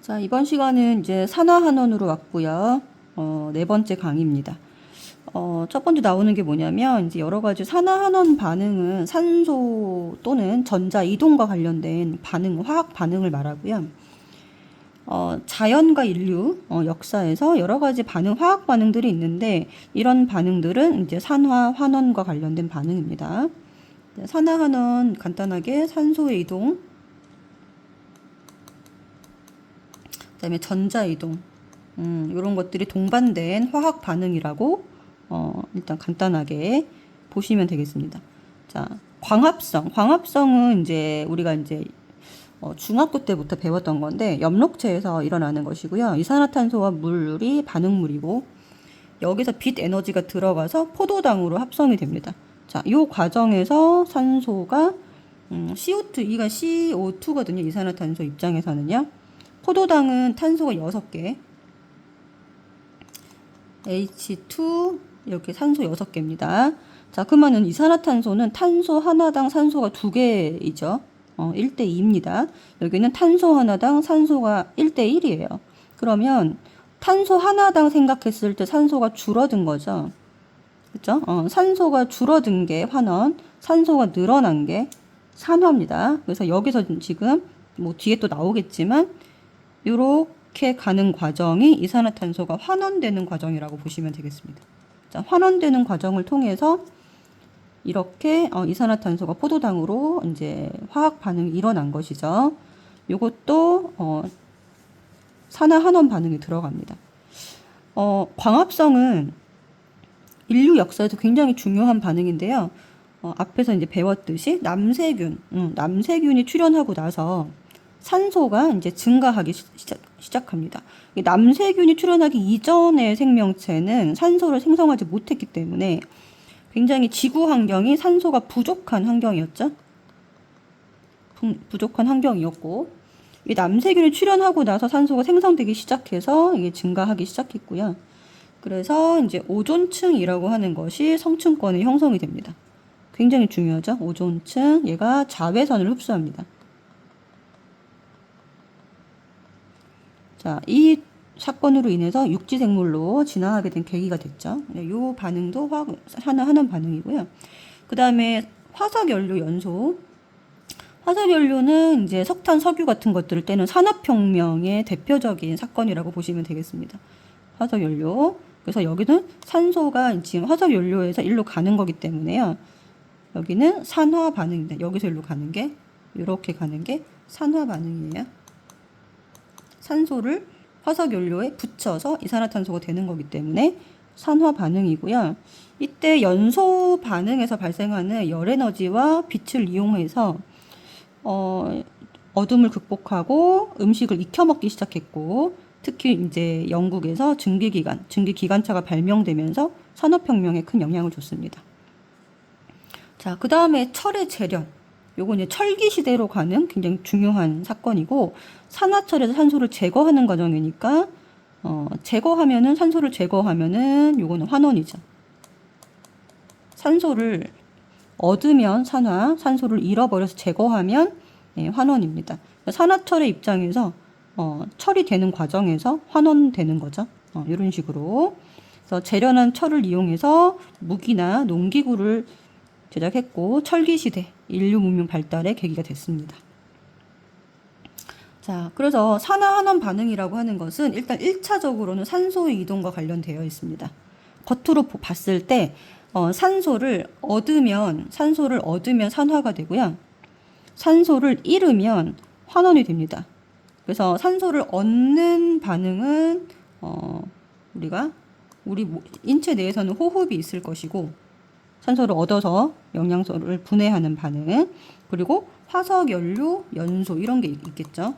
자, 이번 시간은 이제 산화한원으로 왔고요. 네 번째 강의입니다. 첫 번째 나오는 게 뭐냐면, 이제 여러 가지 산화한원 반응은 산소 또는 전자 이동과 관련된 반응, 화학 반응을 말하고요. 자연과 인류, 역사에서 여러 가지 반응, 화학 반응들이 있는데, 이런 반응들은 이제 산화, 환원과 관련된 반응입니다. 산화한원 간단하게 산소의 이동, 그 다음에 전자이동, 이런 것들이 동반된 화학 반응이라고 일단 간단하게 보시면 되겠습니다. 자, 광합성은 이제 우리가 이제 중학교 때부터 배웠던 건데 엽록체에서 일어나는 것이고요. 이산화탄소와 물이 반응물이고 여기서 빛 에너지가 들어가서 포도당으로 합성이 됩니다. 자, 이 과정에서 산소가 CO2, 이가 CO2거든요. 이산화탄소 입장에서는요. 포도당은 탄소가 6개, H2 이렇게 산소 6개입니다. 자, 그러면은 이산화탄소는 탄소 하나당 산소가 2개이죠. 1대2입니다. 여기는 탄소 하나당 산소가 1대1이에요. 그러면 탄소 하나당 생각했을 때 산소가 줄어든 거죠. 그렇죠? 산소가 줄어든 게 환원, 산소가 늘어난 게 산화입니다. 그래서 여기서 지금 뭐 뒤에 또 나오겠지만 이렇게 가는 과정이 이산화탄소가 환원되는 과정이라고 보시면 되겠습니다. 자, 환원되는 과정을 통해서 이렇게 이산화탄소가 포도당으로 이제 화학 반응이 일어난 것이죠. 이것도 산화환원 반응이 들어갑니다. 광합성은 인류 역사에서 굉장히 중요한 반응인데요. 앞에서 이제 배웠듯이 남세균이 출현하고 나서 산소가 이제 증가하기 시작합니다. 남세균이 출현하기 이전의 생명체는 산소를 생성하지 못했기 때문에 굉장히 지구 환경이 산소가 부족한 환경이었죠. 부족한 환경이었고, 이 남세균이 출현하고 나서 산소가 생성되기 시작해서 이게 증가하기 시작했고요. 그래서 이제 오존층이라고 하는 것이 성층권의 형성이 됩니다. 굉장히 중요하죠. 오존층, 얘가 자외선을 흡수합니다. 자, 이 사건으로 인해서 육지생물로 진화하게 된 계기가 됐죠. 이 반응도 산화환원 반응이고요. 그 다음에 화석연료 연소. 화석연료는 이제 석탄, 석유 같은 것들을 떼는 산업혁명의 대표적인 사건이라고 보시면 되겠습니다. 화석연료. 그래서 여기는 산소가 지금 화석연료에서 일로 가는 거기 때문에요. 여기는 산화 반응입니다. 여기서 일로 가는 게, 이렇게 가는 게 산화 반응이에요. 산소를 화석연료에 붙여서 이산화탄소가 되는 거기 때문에 산화 반응이고요. 이때 연소 반응에서 발생하는 열에너지와 빛을 이용해서 어둠을 극복하고 음식을 익혀 먹기 시작했고, 특히 이제 영국에서 증기기관차가 발명되면서 산업혁명에 큰 영향을 줬습니다. 자, 그 다음에 철의 재련. 요건 이제 철기 시대로 가는 굉장히 중요한 사건이고, 산화철에서 산소를 제거하는 과정이니까 산소를 제거하면은 요거는 환원이죠. 산소를 얻으면 산화, 산소를 잃어버려서 제거하면 환원입니다. 산화철의 입장에서 철이 되는 과정에서 환원되는 거죠. 이런 식으로. 그래서 재련한 철을 이용해서 무기나 농기구를 제작했고, 철기시대, 인류 문명 발달의 계기가 됐습니다. 자, 그래서 산화환원 반응이라고 하는 것은 일단 1차적으로는 산소의 이동과 관련되어 있습니다. 겉으로 봤을 때 산소를 얻으면 산화가 되고요. 산소를 잃으면 환원이 됩니다. 그래서 산소를 얻는 반응은 우리 인체 내에서는 호흡이 있을 것이고, 산소를 얻어서 영양소를 분해하는 반응, 그리고 화석연료, 연소 이런 게 있겠죠.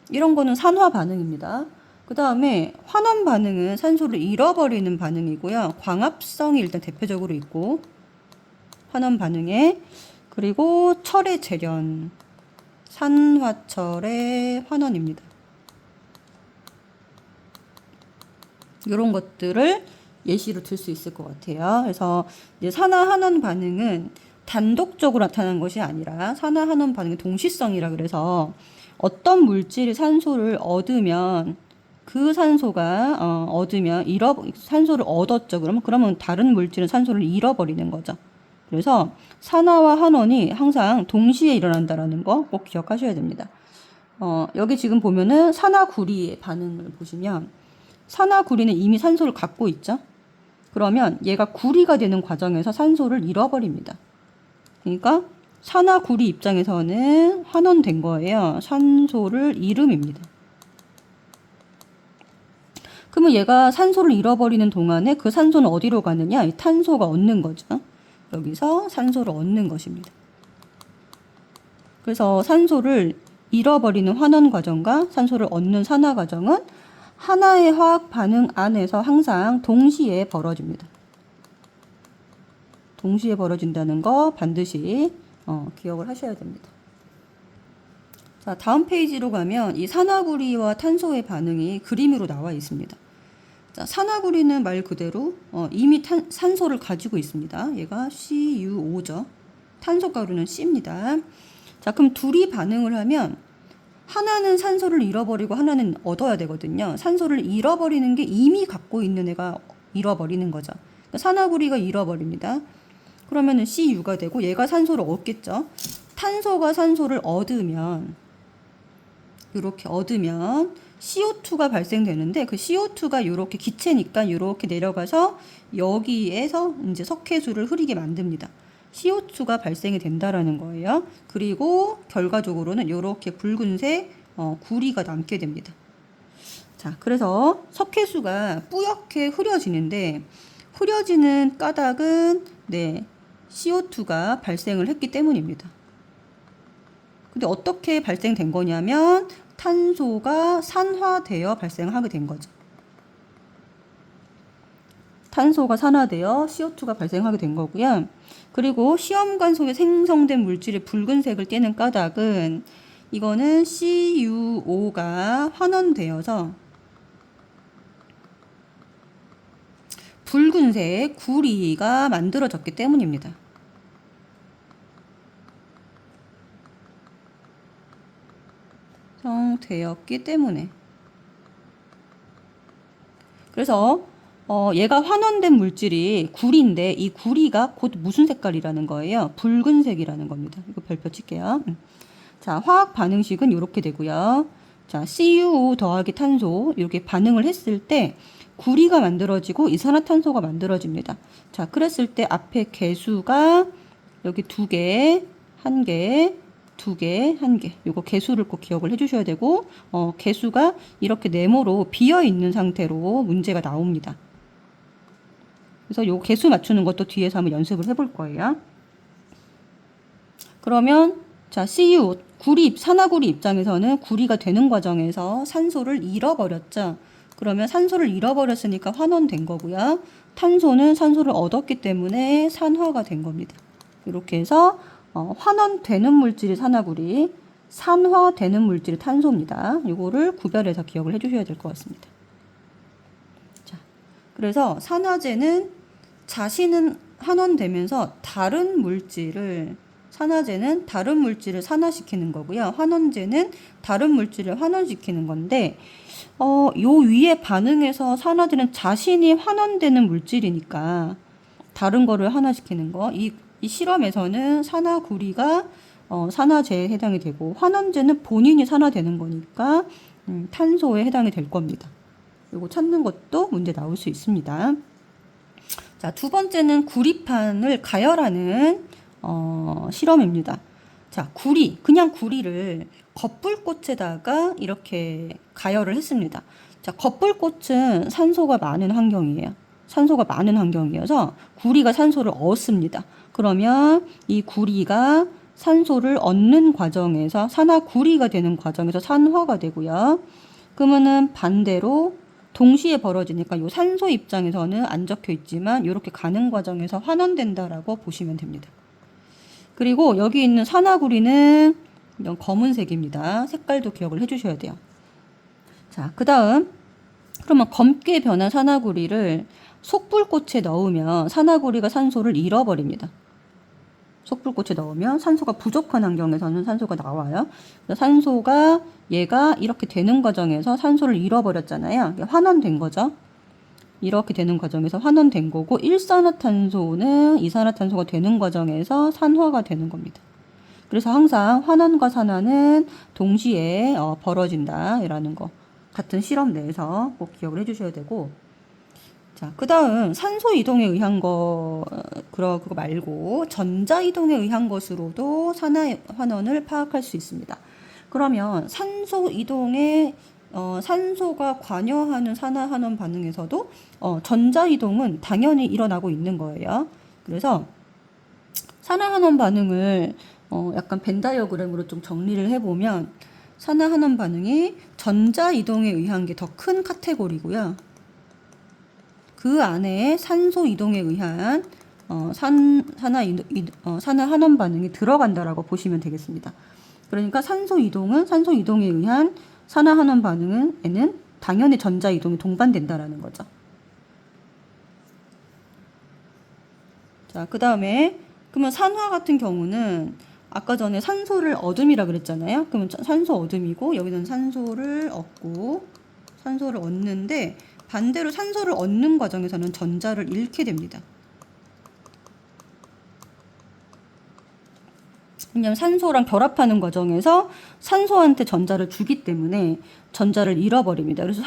이런 거는 산화 반응입니다. 그 다음에 환원 반응은 산소를 잃어버리는 반응이고요. 광합성이 일단 대표적으로 있고, 환원 반응에, 그리고 철의 재련, 산화철의 환원입니다. 이런 것들을 예시로 들 수 있을 것 같아요. 그래서 이제 산화환원 반응은 단독적으로 나타나는 것이 아니라 산화환원 반응의 동시성이라 그래서 어떤 물질이 산소를 얻으면 그 산소가 얻으면 산소를 얻었죠. 그러면 다른 물질은 산소를 잃어버리는 거죠. 그래서 산화와 환원이 항상 동시에 일어난다라는 거 꼭 기억하셔야 됩니다. 여기 지금 보면은 산화구리의 반응을 보시면 산화구리는 이미 산소를 갖고 있죠. 그러면 얘가 구리가 되는 과정에서 산소를 잃어버립니다. 그러니까 산화구리 입장에서는 환원된 거예요. 산소를 잃음입니다. 그러면 얘가 산소를 잃어버리는 동안에 그 산소는 어디로 가느냐? 이 탄소가 얻는 거죠. 여기서 산소를 얻는 것입니다. 그래서 산소를 잃어버리는 환원 과정과 산소를 얻는 산화 과정은 하나의 화학 반응 안에서 항상 동시에 벌어집니다. 동시에 벌어진다는 거 반드시 기억을 하셔야 됩니다. 자, 다음 페이지로 가면 이 산화구리와 탄소의 반응이 그림으로 나와 있습니다. 자, 산화구리는 말 그대로 이미 산소를 가지고 있습니다. 얘가 CuO죠. 탄소가루는 C입니다. 자, 그럼 둘이 반응을 하면 하나는 산소를 잃어버리고 하나는 얻어야 되거든요. 산소를 잃어버리는 게 이미 갖고 있는 애가 잃어버리는 거죠. 그러니까 산화구리가 잃어버립니다. 그러면은 Cu가 되고 얘가 산소를 얻겠죠. 탄소가 산소를 얻으면 이렇게 얻으면 CO2가 발생되는데 그 CO2가 이렇게 기체니까 이렇게 내려가서 여기에서 이제 석회수를 흐리게 만듭니다. CO2가 발생이 된다라는 거예요. 그리고 결과적으로는 이렇게 붉은색 구리가 남게 됩니다. 자, 그래서 석회수가 뿌옇게 흐려지는데 흐려지는 까닭은 CO2가 발생을 했기 때문입니다. 근데 어떻게 발생된 거냐면 탄소가 산화되어 발생하게 된 거죠. 탄소가 산화되어 CO2가 발생하게 된 거고요. 그리고 시험관 속에 생성된 물질의 붉은색을 띠는 까닭은 이거는 CuO가 환원되어서 붉은색 구리가 만들어졌기 때문입니다. 되었기 때문에. 그래서 얘가 환원된 물질이 구리인데 이 구리가 곧 무슨 색깔이라는 거예요? 붉은색이라는 겁니다. 이거 별표 칠게요. 자, 화학 반응식은 이렇게 되고요. 자, CuO 더하기 탄소 이렇게 반응을 했을 때 구리가 만들어지고 이산화탄소가 만들어집니다. 자, 그랬을 때 앞에 개수가 여기 2개, 1개, 2개, 1개. 요거 개수를 꼭 기억을 해주셔야 되고 개수가 이렇게 네모로 비어 있는 상태로 문제가 나옵니다. 그래서 요 개수 맞추는 것도 뒤에서 한번 연습을 해볼 거예요. 그러면 자, CU 산화구리 입장에서는 구리가 되는 과정에서 산소를 잃어버렸죠. 그러면 산소를 잃어버렸으니까 환원된 거고요. 탄소는 산소를 얻었기 때문에 산화가 된 겁니다. 이렇게 해서 환원되는 물질이 산화구리, 산화되는 물질이 탄소입니다. 이거를 구별해서 기억을 해주셔야 될 것 같습니다. 자, 그래서 산화제는 자신은 환원되면서 산화제는 다른 물질을 산화시키는 거고요. 환원제는 다른 물질을 환원시키는 건데, 요 위에 반응에서 산화제는 자신이 환원되는 물질이니까 다른 거를 환화시키는 거. 이 실험에서는 산화구리가 산화제에 해당이 되고 환원제는 본인이 산화되는 거니까 탄소에 해당이 될 겁니다. 이거 찾는 것도 문제 나올 수 있습니다. 자, 두 번째는 구리판을 가열하는 실험입니다. 자, 그냥 구리를 겉불꽃에다가 이렇게 가열을 했습니다. 자, 겉불꽃은 산소가 많은 환경이어서 구리가 산소를 얻습니다. 그러면 이 구리가 산소를 얻는 과정에서 산화구리가 되는 과정에서 산화가 되고요. 그러면은 반대로 동시에 벌어지니까 요 산소 입장에서는 안 적혀 있지만 이렇게 가는 과정에서 환원된다라고 보시면 됩니다. 그리고 여기 있는 산화구리는 이런 검은색입니다. 색깔도 기억을 해주셔야 돼요. 자, 그 다음 그러면 검게 변한 산화구리를 속불꽃에 넣으면 산화구리가 산소를 잃어버립니다. 촛불꽃에 넣으면 산소가 부족한 환경에서는 산소가 나와요. 산소가 얘가 이렇게 되는 과정에서 산소를 잃어버렸잖아요. 환원된 거죠. 이렇게 되는 과정에서 환원된 거고, 일산화탄소는 이산화탄소가 되는 과정에서 산화가 되는 겁니다. 그래서 항상 환원과 산화는 동시에 벌어진다라는 거 같은 실험 내에서 꼭 기억을 해주셔야 되고, 자, 그 다음 산소 이동에 의한 그거 말고 전자 이동에 의한 것으로도 산화 환원을 파악할 수 있습니다. 그러면 산소 이동에 산소가 관여하는 산화 환원 반응에서도 전자 이동은 당연히 일어나고 있는 거예요. 그래서 산화 환원 반응을 약간 벤 다이어그램으로 좀 정리를 해보면, 산화 환원 반응이 전자 이동에 의한 게 더 큰 카테고리고요. 그 안에 산소 이동에 의한 산화 환원 반응이 들어간다라고 보시면 되겠습니다. 그러니까 산소 이동에 의한 산화 환원 반응에는 당연히 전자 이동이 동반된다라는 거죠. 자, 그 다음에 그러면 산화 같은 경우는 아까 전에 산소를 얻음이라 그랬잖아요. 그러면 산소 얻음이고, 여기는 산소를 얻는데, 반대로 산소를 얻는 과정에서는 전자를 잃게 됩니다. 왜냐하면 산소랑 결합하는 과정에서 산소한테 전자를 주기 때문에 전자를 잃어버립니다. 그래서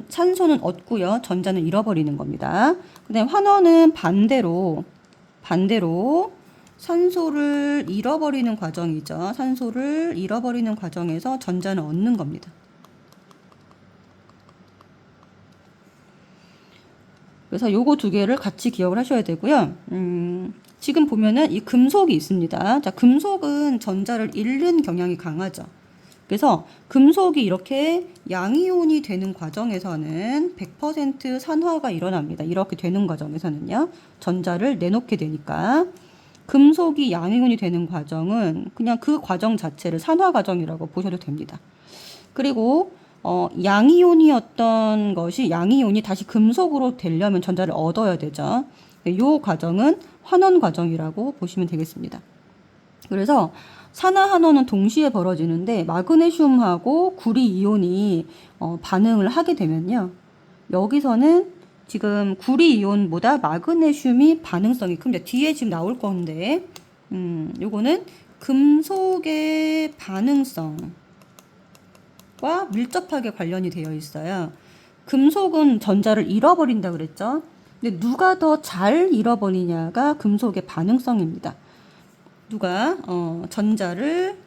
산소는 얻고요, 전자는 잃어버리는 겁니다. 그다음에 환원은 반대로 산소를 잃어버리는 과정이죠. 산소를 잃어버리는 과정에서 전자는 얻는 겁니다. 그래서 요거 두 개를 같이 기억을 하셔야 되고요. 지금 보면은 이 금속이 있습니다. 자, 금속은 전자를 잃는 경향이 강하죠. 그래서 금속이 이렇게 양이온이 되는 과정에서는 100% 산화가 일어납니다. 이렇게 되는 과정에서는요. 전자를 내놓게 되니까. 금속이 양이온이 되는 과정은 그냥 그 과정 자체를 산화 과정이라고 보셔도 됩니다. 그리고 양이온이었던 것이 양이온이 다시 금속으로 되려면 전자를 얻어야 되죠. 이 과정은 환원 과정이라고 보시면 되겠습니다. 그래서 산화 환원은 동시에 벌어지는데, 마그네슘하고 구리 이온이 반응을 하게 되면요, 여기서는 지금 구리 이온보다 마그네슘이 반응성이 큽니다. 뒤에 지금 나올 건데, 요거는 금속의 반응성과 밀접하게 관련이 되어 있어요. 금속은 전자를 잃어버린다 그랬죠. 근데 누가 더 잘 잃어버리냐가 금속의 반응성입니다. 누가 전자를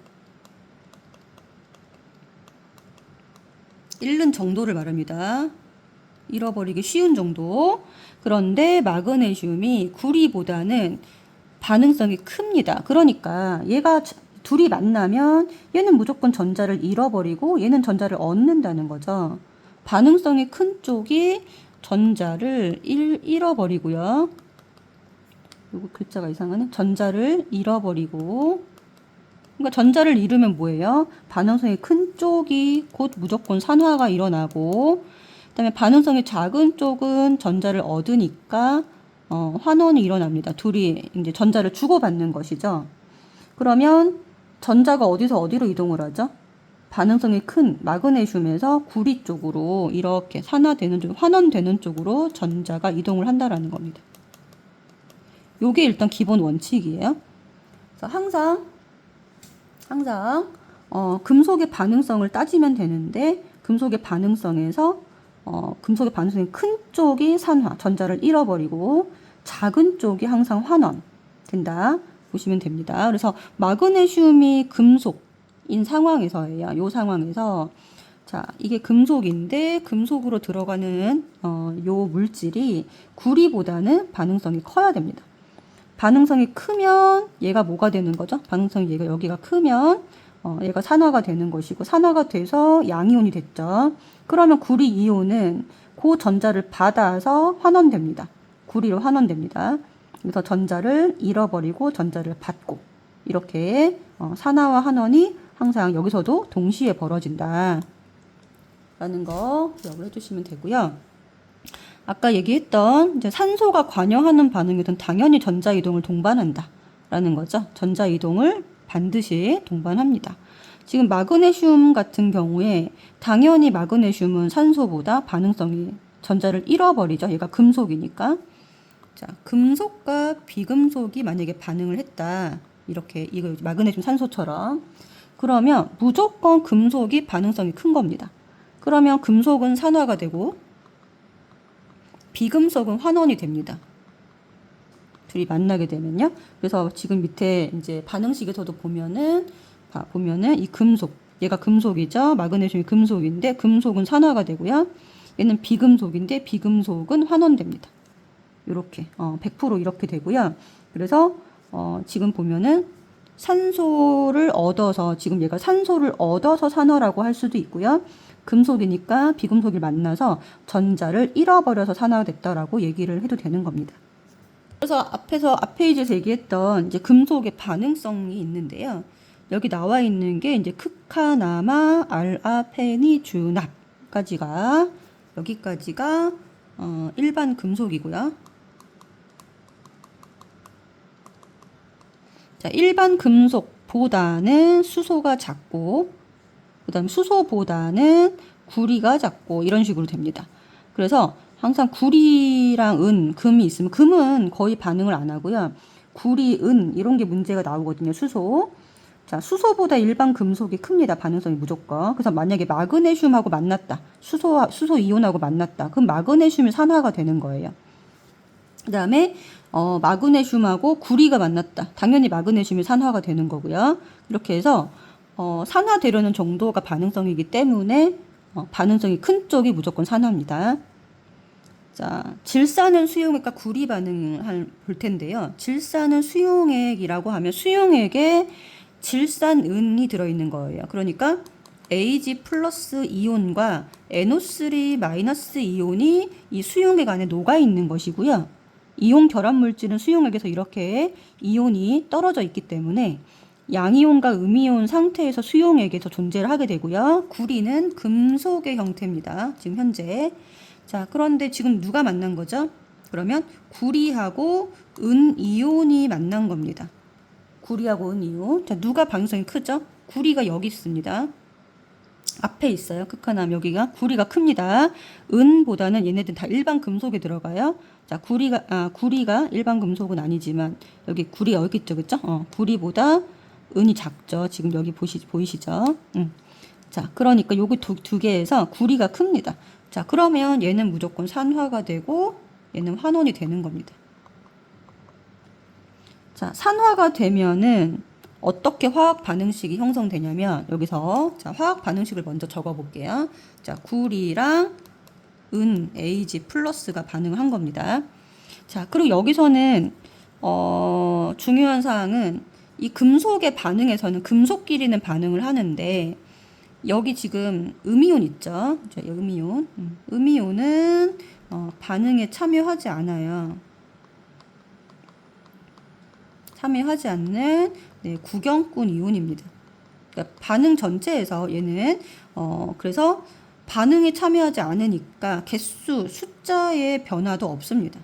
잃는 정도를 말합니다. 잃어버리기 쉬운 정도. 그런데 마그네슘이 구리보다는 반응성이 큽니다. 그러니까 얘가 둘이 만나면 얘는 무조건 전자를 잃어버리고 얘는 전자를 얻는다는 거죠. 반응성이 큰 쪽이 전자를 잃어버리고요. 요거 글자가 이상하네. 전자를 잃어버리고, 그러니까 전자를 잃으면 뭐예요? 반응성이 큰 쪽이 곧 무조건 산화가 일어나고, 그다음에 반응성이 작은 쪽은 전자를 얻으니까 환원이 일어납니다. 둘이 이제 전자를 주고받는 것이죠. 그러면 전자가 어디서 어디로 이동을 하죠? 반응성이 큰 마그네슘에서 구리 쪽으로 이렇게 환원되는 쪽으로 전자가 이동을 한다라는 겁니다. 요게 일단 기본 원칙이에요. 그래서 항상 금속의 반응성을 따지면 되는데, 금속의 반응성에서 금속의 반응성이 큰 쪽이 산화, 전자를 잃어버리고, 작은 쪽이 항상 환원 된다 보시면 됩니다. 그래서 마그네슘이 금속인 상황에서예요. 요 상황에서, 자, 이게 금속인데 금속으로 들어가는 요 물질이 구리보다는 반응성이 커야 됩니다. 반응성이 크면 얘가 뭐가 되는 거죠? 반응성이 얘가 여기가 크면 얘가 산화가 되는 것이고, 산화가 돼서 양이온이 됐죠. 그러면 구리 이온은 그 전자를 받아서 환원됩니다. 구리로 환원됩니다. 그래서 전자를 잃어버리고 전자를 받고, 이렇게 산화와 환원이 항상 여기서도 동시에 벌어진다 라는 거 기억을 해주시면 되고요. 아까 얘기했던 이제 산소가 관여하는 반응에는 당연히 전자이동을 동반한다 라는 거죠. 전자이동을 반드시 동반합니다. 지금 마그네슘 같은 경우에 당연히 마그네슘은 산소보다 반응성이 전자를 잃어버리죠. 얘가 금속이니까. 자, 금속과 비금속이 만약에 반응을 했다. 이렇게 이거 마그네슘 산소처럼. 그러면 무조건 금속이 반응성이 큰 겁니다. 그러면 금속은 산화가 되고 비금속은 환원이 됩니다. 둘이 만나게 되면요. 그래서 지금 밑에 이제 반응식에서도 보면은 이 금속, 얘가 금속이죠. 마그네슘이 금속인데 금속은 산화가 되고요. 얘는 비금속인데 비금속은 환원됩니다. 이렇게 100% 이렇게 되고요. 그래서 지금 보면은 산소를 얻어서 지금 얘가 산소를 얻어서 산화라고 할 수도 있고요. 금속이니까 비금속이 만나서 전자를 잃어버려서 산화가 됐다라고 얘기를 해도 되는 겁니다. 그래서 앞 페이지에서 얘기했던 이제 금속의 반응성이 있는데요. 여기 나와 있는 게 이제 크카나마 알아페니주납까지가 여기까지가 일반 금속이고요. 자, 일반 금속보다는 수소가 작고 그다음 수소보다는 구리가 작고 이런 식으로 됩니다. 그래서 항상 구리랑 은, 금이 있으면 금은 거의 반응을 안 하고요. 구리, 은 이런 게 문제가 나오거든요. 수소. 자, 수소보다 일반 금속이 큽니다. 반응성이 무조건. 그래서 만약에 마그네슘하고 만났다. 수소 이온하고 만났다. 그럼 마그네슘이 산화가 되는 거예요. 그다음에 마그네슘하고 구리가 만났다. 당연히 마그네슘이 산화가 되는 거고요. 이렇게 해서 산화되려는 정도가 반응성이기 때문에 반응성이 큰 쪽이 무조건 산화입니다. 자, 질산은 수용액과 구리 반응을 볼 텐데요. 질산은 수용액이라고 하면 수용액에 질산은이 들어있는 거예요. 그러니까 Ag 플러스 이온과 NO3 마이너스 이온이 이 수용액 안에 녹아 있는 것이고요. 이온 결합 물질은 수용액에서 이렇게 이온이 떨어져 있기 때문에 양이온과 음이온 상태에서 수용액에서 존재를 하게 되고요. 구리는 금속의 형태입니다. 지금 현재. 자, 그런데 지금 누가 만난 거죠? 그러면 구리하고 은이온이 만난 겁니다. 구리하고 은이온. 자, 누가 반응성이 크죠? 구리가 여기 있습니다. 앞에 있어요. 크카남 여기가 구리가 큽니다. 은보다는 얘네들 다 일반 금속에 들어가요. 자, 구리가 일반 금속은 아니지만 여기 구리가 여기 있죠, 그렇죠? 구리보다 은이 작죠. 지금 여기 보이시죠? 자, 그러니까 요거 두 개에서 구리가 큽니다. 자, 그러면 얘는 무조건 산화가 되고 얘는 환원이 되는 겁니다. 자, 산화가 되면은 어떻게 화학 반응식이 형성되냐면 여기서 자, 화학 반응식을 먼저 적어 볼게요. 자, 구리랑 은 Ag 플러스가 반응을 한 겁니다. 자, 그리고 여기서는 중요한 사항은 이 금속의 반응에서는 금속끼리는 반응을 하는데 여기 지금 음이온 있죠? 자, 음이온. 음이온은 반응에 참여하지 않아요. 참여하지 않는 구경꾼 이온입니다. 그러니까 반응 전체에서 얘는 그래서 반응에 참여하지 않으니까 숫자의 변화도 없습니다.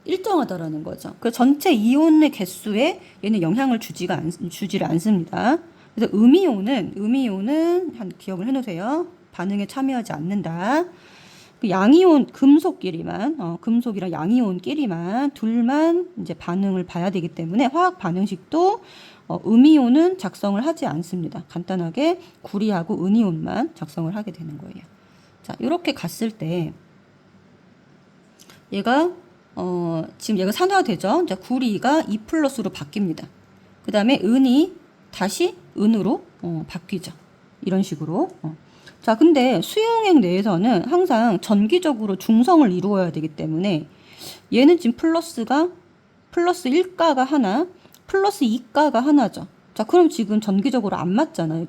일정하다라는 거죠. 그 전체 이온의 개수에 얘는 영향을 주지를 않습니다. 그래서 음이온은 한 기억을 해놓으세요. 반응에 참여하지 않는다. 양이온 금속끼리만 금속이랑 양이온끼리만 둘만 이제 반응을 봐야 되기 때문에 화학 반응식도 음이온은 작성을 하지 않습니다. 간단하게 구리하고 은이온만 작성을 하게 되는 거예요. 자, 이렇게 갔을 때 얘가 지금 얘가 산화되죠. 자, 구리가 2+로 바뀝니다. 그 다음에 은이 다시 은으로 바뀌죠. 이런 식으로. 자, 근데 수용액 내에서는 항상 전기적으로 중성을 이루어야 되기 때문에 얘는 지금 플러스 1가가 하나, 플러스 2가가 하나죠. 자, 그럼 지금 전기적으로 안 맞잖아요.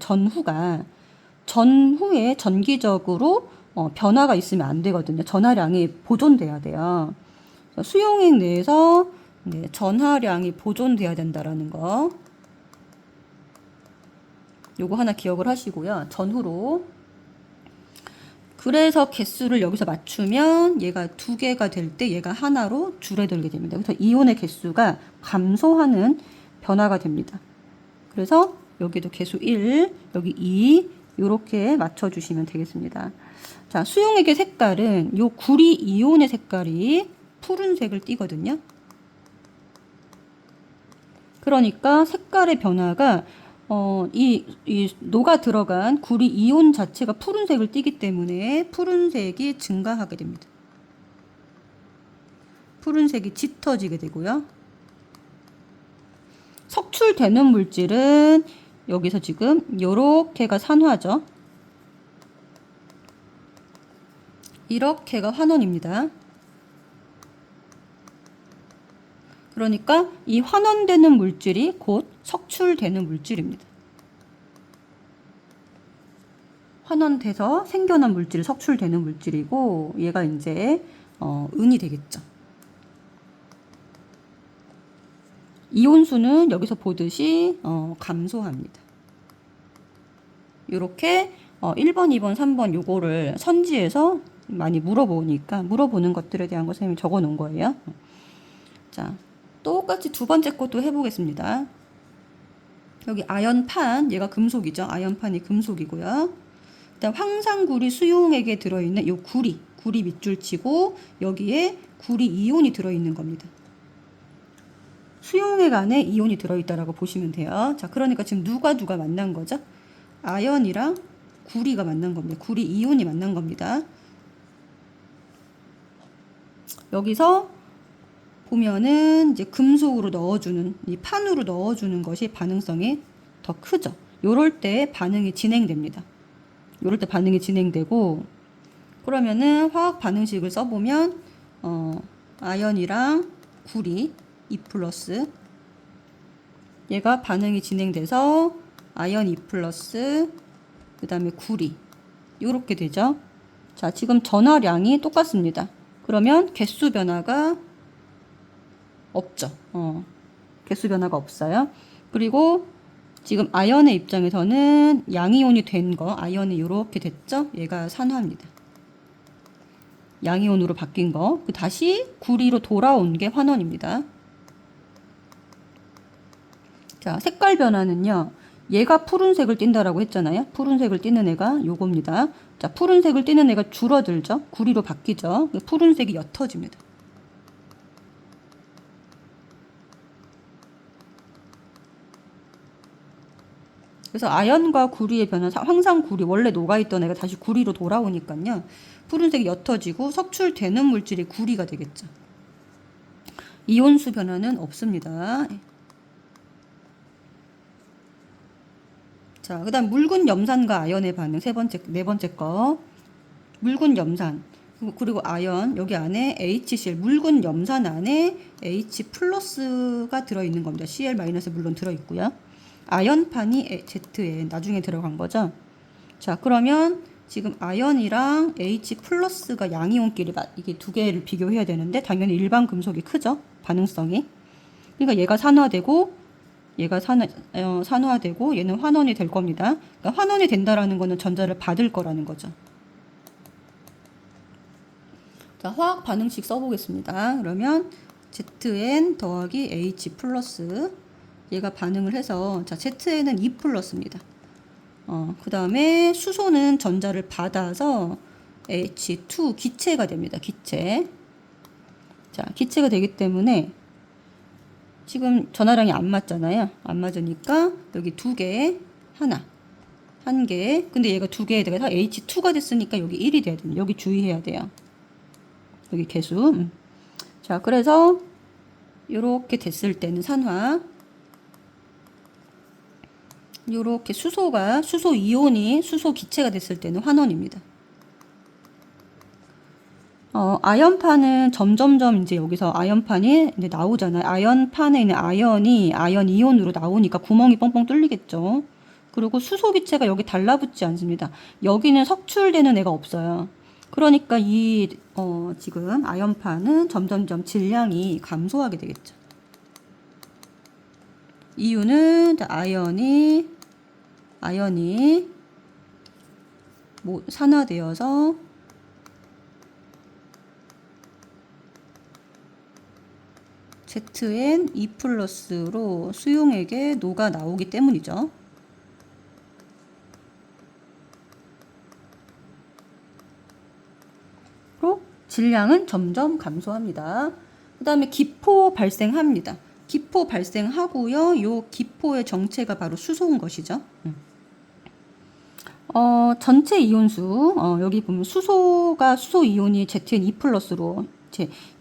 전후에 전기적으로 변화가 있으면 안 되거든요. 전하량이 보존돼야 돼요. 수용액 내에서 전하량이 보존돼야 된다라는 거. 요거 하나 기억을 하시고요. 전후로. 그래서 개수를 여기서 맞추면 얘가 두 개가 될 때 얘가 하나로 줄어들게 됩니다. 그래서 이온의 개수가 감소하는 변화가 됩니다. 그래서 여기도 개수 1, 여기 2 이렇게 맞춰주시면 되겠습니다. 자, 수용액의 색깔은 요 구리 이온의 색깔이 푸른색을 띠거든요. 그러니까 색깔의 변화가 이 녹아 들어간 구리 이온 자체가 푸른색을 띠기 때문에 푸른색이 증가하게 됩니다. 푸른색이 짙어지게 되고요. 석출되는 물질은 여기서 지금 요렇게가 산화죠. 이렇게가 환원입니다. 그러니까 이 환원되는 물질이 곧 석출되는 물질입니다. 환원돼서 생겨난 물질이 석출되는 물질이고 얘가 이제 은이 되겠죠. 이온수는 여기서 보듯이 감소합니다. 이렇게 1번, 2번, 3번 요거를 선지에서 많이 물어보는 것들에 대한 거 선생님이 적어 놓은 거예요. 자, 똑같이 두 번째 것도 해보겠습니다. 여기 아연판, 얘가 금속이죠. 아연판이 금속이고요. 일단 황산구리 수용액에 들어있는 요 구리 밑줄 치고 여기에 구리 이온이 들어있는 겁니다. 수용액 안에 이온이 들어있다라고 보시면 돼요. 자, 그러니까 지금 누가 만난 거죠? 아연이랑 구리가 만난 겁니다. 구리 이온이 만난 겁니다. 여기서 보면은 이제 금속으로 넣어주는, 이 판으로 넣어주는 것이 반응성이 더 크죠. 요럴 때 반응이 진행됩니다. 요럴 때 반응이 진행되고, 그러면은 화학 반응식을 써보면, 아연이랑 구리, 2 플러스, 얘가 반응이 진행돼서 아연 2 플러스, 그 다음에 구리, 요렇게 되죠. 자, 지금 전하량이 똑같습니다. 그러면 개수 변화가 없죠. 개수 변화가 없어요. 그리고 지금 아연의 입장에서는 양이온이 된 거, 아연이 이렇게 됐죠? 얘가 산화입니다. 양이온으로 바뀐 거, 다시 구리로 돌아온 게 환원입니다. 자, 색깔 변화는요. 얘가 푸른색을 띈다라고 했잖아요. 푸른색을 띠는 애가 요겁니다. 자, 푸른색을 띠는 애가 줄어들죠. 구리로 바뀌죠. 푸른색이 옅어집니다. 그래서 아연과 구리의 변화, 항상 구리, 원래 녹아있던 애가 다시 구리로 돌아오니까요. 푸른색이 옅어지고 석출되는 물질이 구리가 되겠죠. 이온수 변화는 없습니다. 자, 그 다음 묽은 염산과 아연의 반응, 네 번째 거. 묽은 염산, 그리고 아연, 여기 안에 HCl, 묽은 염산 안에 H 플러스가 들어있는 겁니다. Cl 마이너스 물론 들어있고요. 아연판이 Z에 나중에 들어간 거죠. 자, 그러면 지금 아연이랑 H 플러스가 양이온끼리 이게 두 개를 비교해야 되는데 당연히 일반 금속이 크죠. 반응성이. 그러니까 얘가 산화되고 얘가 산화되고 얘는 환원이 될 겁니다. 그러니까 환원이 된다라는 거는 전자를 받을 거라는 거죠. 자, 화학 반응식 써보겠습니다. 그러면 Zn 더하기 H 플러스 얘가 반응을 해서 자, Zn은 2 플러스입니다. 그 다음에 수소는 전자를 받아서 H2 기체가 됩니다. 기체. 자, 기체가 되기 때문에 지금 전하량이 안 맞잖아요. 안 맞으니까 여기 두 개, 한 개. 근데 얘가 두 개에 대해서 H2가 됐으니까 여기 1이 돼야 됩니다. 여기 주의해야 돼요. 여기 개수. 자, 그래서 요렇게 됐을 때는 산화. 요렇게 수소 이온이 수소 기체가 됐을 때는 환원입니다. 아연판은 점점점 이제 여기서 아연판이 이제 나오잖아요. 아연판에 있는 아연이 아연 이온으로 나오니까 구멍이 뻥뻥 뚫리겠죠. 그리고 수소 기체가 여기 달라붙지 않습니다. 여기는 석출되는 애가 없어요. 그러니까 지금 아연판은 점점점 질량이 감소하게 되겠죠. 이유는 아연이 산화되어서 ZN2+로 수용액에 녹아 나오기 때문이죠. 그리고 질량은 점점 감소합니다. 그 다음에 기포 발생합니다. 기포 발생하고요. 요 기포의 정체가 바로 수소인 것이죠. 전체 이온수, 여기 보면 수소 이온이 ZN2+로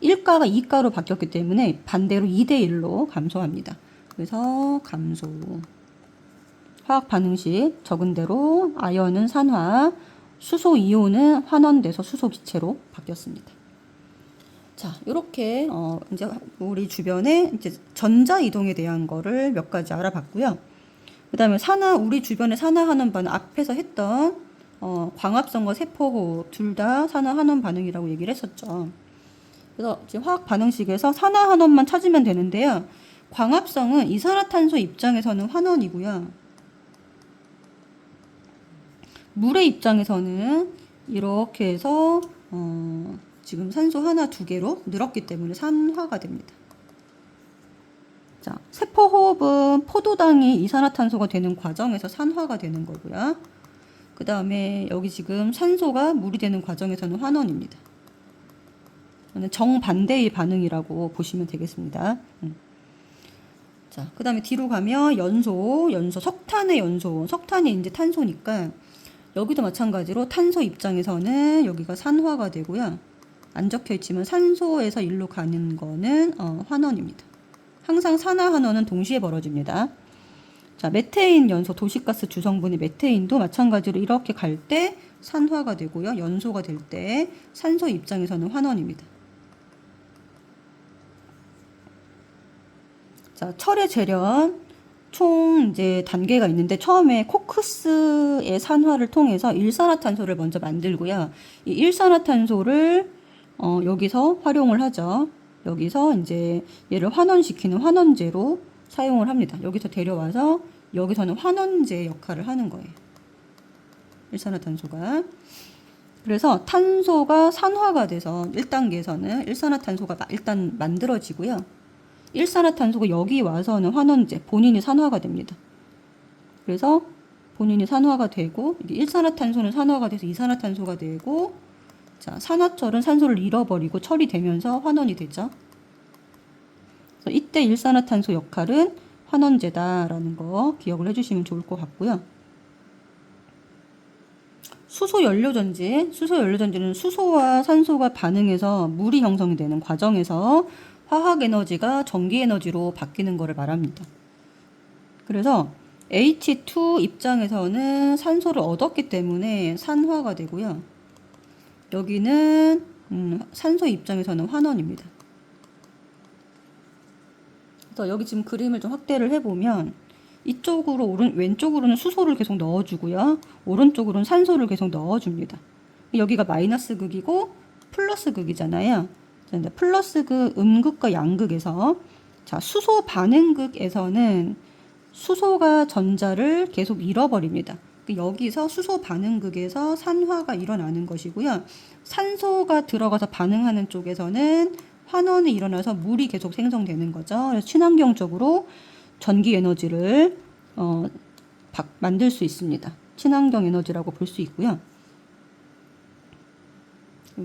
1가가 2가로 바뀌었기 때문에 반대로 2대1로 감소합니다. 그래서 감소. 화학 반응식 적은 대로 아연은 산화, 수소 이온은 환원돼서 수소 기체로 바뀌었습니다. 자, 이렇게 이제 우리 주변에 이제 전자 이동에 대한 거를 몇 가지 알아봤고요. 그다음에 우리 주변의 산화 환원 반응 앞에서 했던 광합성과 세포호흡 둘 다 산화 환원 반응이라고 얘기를 했었죠. 그래서 지금 화학 반응식에서 산화 환원만 찾으면 되는데요. 광합성은 이산화탄소 입장에서는 환원이고요. 물의 입장에서는 이렇게 해서 지금 산소 하나, 두 개로 늘었기 때문에 산화가 됩니다. 자, 세포호흡은 포도당이 이산화탄소가 되는 과정에서 산화가 되는 거고요. 그 다음에 여기 지금 산소가 물이 되는 과정에서는 환원입니다. 정반대의 반응이라고 보시면 되겠습니다. 자, 그 다음에 뒤로 가면 연소, 석탄의 연소. 석탄이 이제 탄소니까 여기도 마찬가지로 탄소 입장에서는 여기가 산화가 되고요. 안 적혀 있지만 산소에서 일로 가는 거는 환원입니다. 항상 산화 환원은 동시에 벌어집니다. 자, 메테인 연소 도시가스 주성분의 메테인도 마찬가지로 이렇게 갈 때 산화가 되고요. 연소가 될 때 산소 입장에서는 환원입니다. 자, 철의 재련 총 이제 단계가 있는데 처음에 코크스의 산화를 통해서 일산화탄소를 먼저 만들고요. 이 일산화탄소를 여기서 활용을 하죠. 여기서 이제 얘를 환원시키는 환원제로 사용을 합니다. 여기서 데려와서 여기서는 환원제 역할을 하는 거예요. 일산화탄소가. 그래서 탄소가 산화가 돼서 1단계에서는 일산화탄소가 일단 만들어지고요. 일산화탄소가 여기 와서는 환원제, 본인이 산화가 됩니다. 그래서 본인이 산화가 되고 일산화탄소는 산화가 돼서 이산화탄소가 되고 자, 산화철은 산소를 잃어버리고 철이 되면서 환원이 되죠. 그래서 이때 일산화탄소 역할은 환원제다라는 거 기억을 해주시면 좋을 것 같고요. 수소연료전지. 수소연료전지는 수소와 산소가 반응해서 물이 형성이 되는 과정에서 화학에너지가 전기에너지로 바뀌는 것을 말합니다. 그래서 H2 입장에서는 산소를 얻었기 때문에 산화가 되고요. 여기는 산소 입장에서는 환원입니다. 그래서 여기 지금 그림을 좀 확대를 해보면 이쪽으로 왼쪽으로는 수소를 계속 넣어주고요. 오른쪽으로는 산소를 계속 넣어줍니다. 여기가 마이너스 극이고 플러스 극이잖아요. 플러스 극 음극과 양극에서 자, 수소 반응극에서는 수소가 전자를 계속 잃어버립니다. 여기서 수소 반응극에서 산화가 일어나는 것이고요. 산소가 들어가서 반응하는 쪽에서는 환원이 일어나서 물이 계속 생성되는 거죠. 그래서 친환경적으로 전기 에너지를 만들 수 있습니다. 친환경 에너지라고 볼 수 있고요.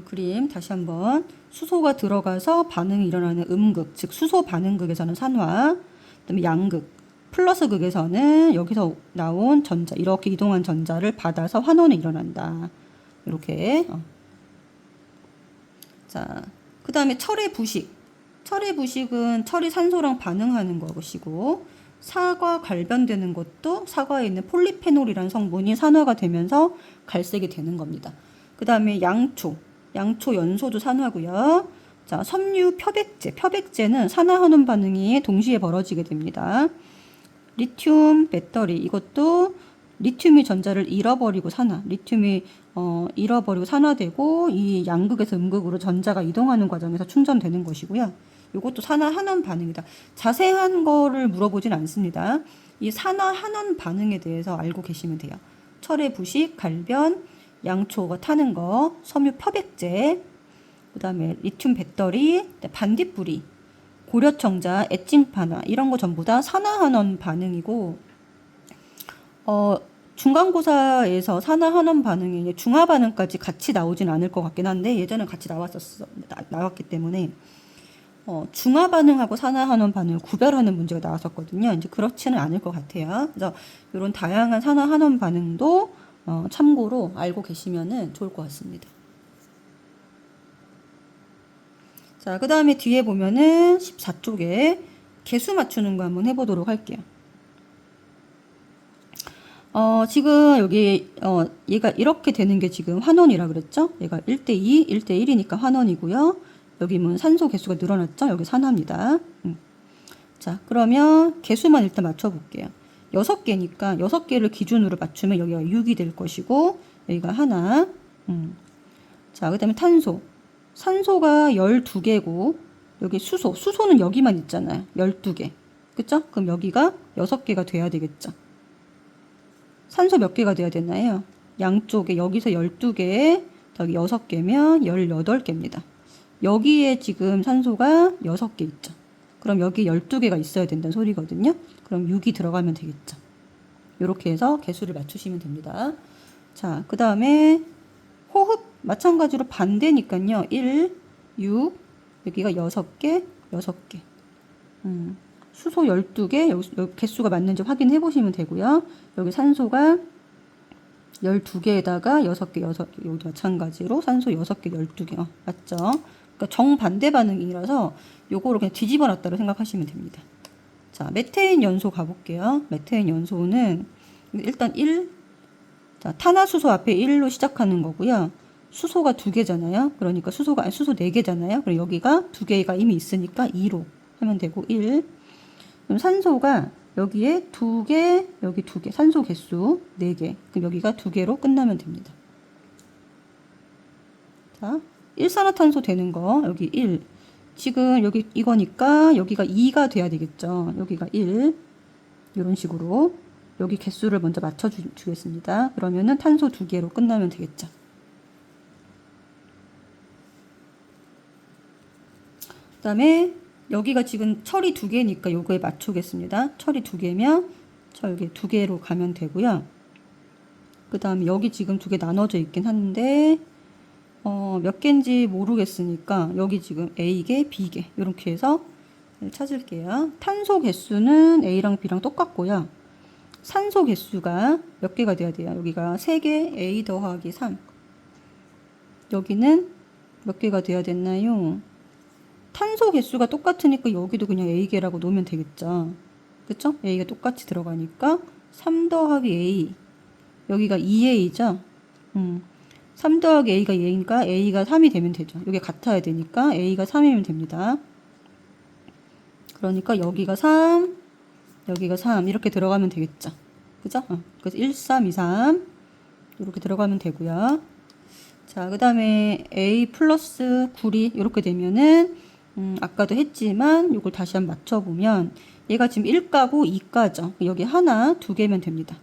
그림 다시 한번 수소가 들어가서 반응이 일어나는 음극, 즉 수소 반응극에서는 산화, 그다음에 양극, 플러스 극에서는 여기서 나온 전자, 이렇게 이동한 전자를 받아서 환원이 일어난다. 이렇게. 자, 그 다음에 철의 부식. 철의 부식은 철이 산소랑 반응하는 것이고, 사과 갈변되는 것도 사과에 있는 폴리페놀이라는 성분이 산화가 되면서 갈색이 되는 겁니다. 그 다음에 양초 연소도 산화고요. 자, 섬유 표백제는 산화 환원 반응이 동시에 벌어지게 됩니다. 리튬 배터리, 이것도 리튬이 전자를 잃어버리고 리튬이 잃어버리고 산화되고 이 양극에서 음극으로 전자가 이동하는 과정에서 충전되는 것이고요. 이것도 산화 환원 반응이다. 자세한 거를 물어보진 않습니다. 이 산화 환원 반응에 대해서 알고 계시면 돼요. 철의 부식, 갈변, 양초가 타는 거, 섬유 표백제, 그 다음에 리튬 배터리, 반딧불이. 고려청자, 엣짐파나 이런 거 전부 다 산화환원 반응이고 중간고사에서 산화환원 반응이 중화 반응까지 같이 나오진 않을 것 같긴 한데 예전에 같이 나왔기 때문에 중화 반응하고 산화환원 반응을 구별하는 문제가 나왔었거든요. 이제 그렇지는 않을 것 같아요. 그래서 이런 다양한 산화환원 반응도 참고로 알고 계시면은 좋을 것 같습니다. 자, 그 다음에 뒤에 보면은 14쪽에 개수 맞추는 거 한번 해보도록 할게요. 지금 여기, 얘가 이렇게 되는 게 지금 환원이라 그랬죠? 얘가 1대2, 1대1이니까 환원이고요. 여기 뭐 산소 개수가 늘어났죠? 여기 산화입니다. 자, 그러면 개수만 일단 맞춰볼게요. 6개니까 6개를 기준으로 맞추면 여기가 6이 될 것이고, 여기가 하나. 자, 그 다음에 탄소. 산소가 12개고, 여기 수소는 여기만 있잖아요. 12개. 그쵸? 그럼 여기가 6개가 돼야 되겠죠. 산소 몇 개가 돼야 되나요? 양쪽에 여기서 12개, 여기 6개면 18개입니다. 여기에 지금 산소가 6개 있죠. 그럼 여기 12개가 있어야 된다는 소리거든요. 그럼 6이 들어가면 되겠죠. 이렇게 해서 개수를 맞추시면 됩니다. 자, 그 다음에 호흡 마찬가지로 반대니까요. 1, 6, 여기가 6개, 6개. 수소 12개, 여기 개수가 맞는지 확인해 보시면 되고요. 여기 산소가 12개에다가 6개, 여기 마찬가지로 산소 6개, 12개. 맞죠? 그러니까 정반대 반응이라서 요거를 그냥 뒤집어 놨다고 생각하시면 됩니다. 자, 메테인 연소 가볼게요. 메테인 연소는 일단 1, 자, 탄화수소 앞에 1로 시작하는 거고요. 수소가 2개잖아요. 그러니까 수소 4개잖아요. 그럼 여기가 2개가 이미 있으니까 2로 하면 되고 1. 그럼 산소가 여기에 2개, 여기 2개, 산소 개수 4개. 그럼 여기가 2개로 끝나면 됩니다. 자, 일산화탄소 되는 거, 여기 1. 지금 여기 이거니까 여기가 2가 돼야 되겠죠. 여기가 1. 이런 식으로. 여기 개수를 먼저 맞춰주겠습니다. 그러면은 탄소 2개로 끝나면 되겠죠. 그 다음에 여기가 지금 철이 2개니까 요거에 맞추겠습니다. 철이 2개면 여기 2개로 가면 되고요. 그 다음에 여기 지금 2개 나눠져 있긴 한데 몇 개인지 모르겠으니까 여기 지금 A개, B개 이렇게 해서 찾을게요. 탄소 개수는 A랑 B랑 똑같고요. 산소 개수가 몇 개가 돼야 돼요? 여기가 3개, A 더하기 3. 여기는 몇 개가 돼야 됐나요? 탄소 개수가 똑같으니까 여기도 그냥 A개라고 놓으면 되겠죠. 그쵸? A가 똑같이 들어가니까 3 더하기 A. 여기가 2A죠? 3 더하기 A가 2A니까 A가 3이 되면 되죠. 이게 같아야 되니까 A가 3이면 됩니다. 그러니까 여기가 3, 여기가 3 이렇게 들어가면 되겠죠. 그죠? 그래서 1, 3, 2, 3 이렇게 들어가면 되고요. 자, 그 다음에 A 플러스 9이 이렇게 되면은 아까도 했지만 이걸 다시 한번 맞춰보면 얘가 지금 1가고 2가죠. 여기 하나, 2개면 됩니다.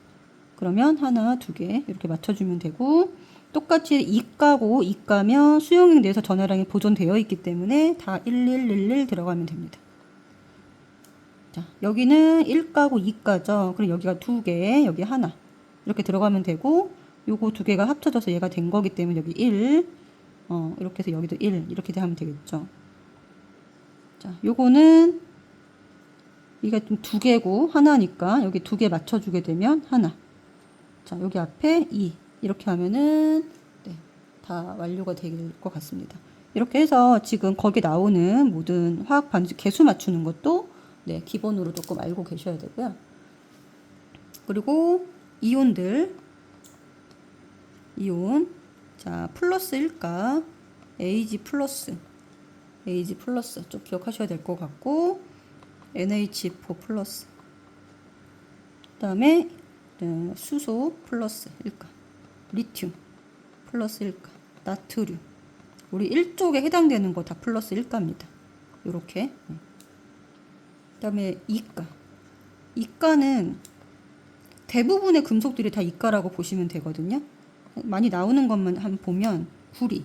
그러면 하나, 2개 이렇게 맞춰주면 되고 똑같이 2가고 2가면 수용액 내에서 전화량이 보존되어 있기 때문에 다 1111 들어가면 됩니다. 자, 여기는 1가고 2가죠. 그리고 여기가 2개, 여기 하나 이렇게 들어가면 되고 요거 2개가 합쳐져서 얘가 된 거기 때문에 여기 1 이렇게 해서 여기도 1 이렇게 하면 되겠죠. 자, 요거는 이게 좀 2개고 하나니까 여기 2개 맞춰주게 되면 하나. 자, 여기 앞에 2 이렇게 하면은 네, 다 완료가 될 것 같습니다. 이렇게 해서 지금 거기 나오는 모든 화학 반지 개수 맞추는 것도 네, 기본으로 조금 알고 계셔야 되고요. 그리고 이온들 이온 자 플러스 1가 Ag 플러스 좀 기억하셔야 될 것 같고 NH4 플러스 그 다음에 수소 플러스 1가 리튬 플러스 1가 나트륨 우리 1쪽에 해당되는 거 다 플러스 1가입니다. 요렇게 그 다음에 이가는 대부분의 금속들이 다 이가라고 보시면 되거든요. 많이 나오는 것만 한번 보면 구리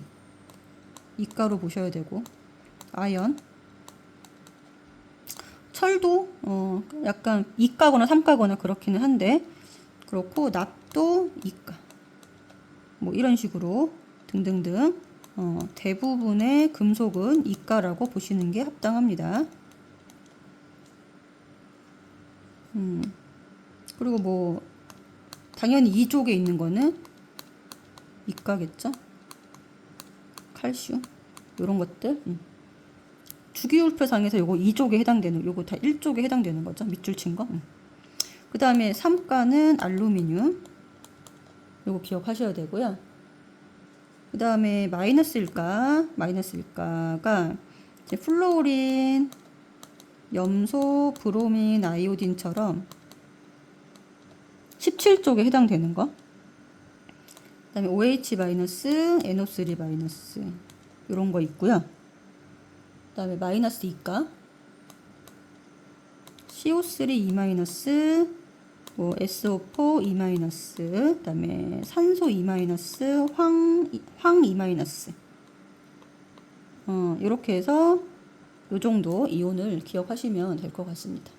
이가로 보셔야 되고 아연 철도 약간 2가거나 3가거나 그렇기는 한데 그렇고 납도 2가 뭐 이런 식으로 등등등 대부분의 금속은 2가라고 보시는 게 합당합니다. 그리고 뭐 당연히 이 쪽에 있는 거는 2가겠죠. 칼슘 이런 것들. 주기율표상에서 요거 2쪽에 해당되는 요거 다 1쪽에 해당되는 거죠. 밑줄 친 거. 그 다음에 3가는 알루미늄 요거 기억하셔야 되고요. 그 다음에 마이너스 1가가 이제 플로린, 염소, 브로민, 아이오딘처럼 17쪽에 해당되는 거. 그 다음에 OH-, NO3- 이런 거 있고요. 그 다음에 마이너스 2가 CO3 E-, 뭐 SO4 E-, 그 다음에 산소 E-, 황 E-. 이렇게 해서 요 정도 이온을 기억하시면 될 것 같습니다.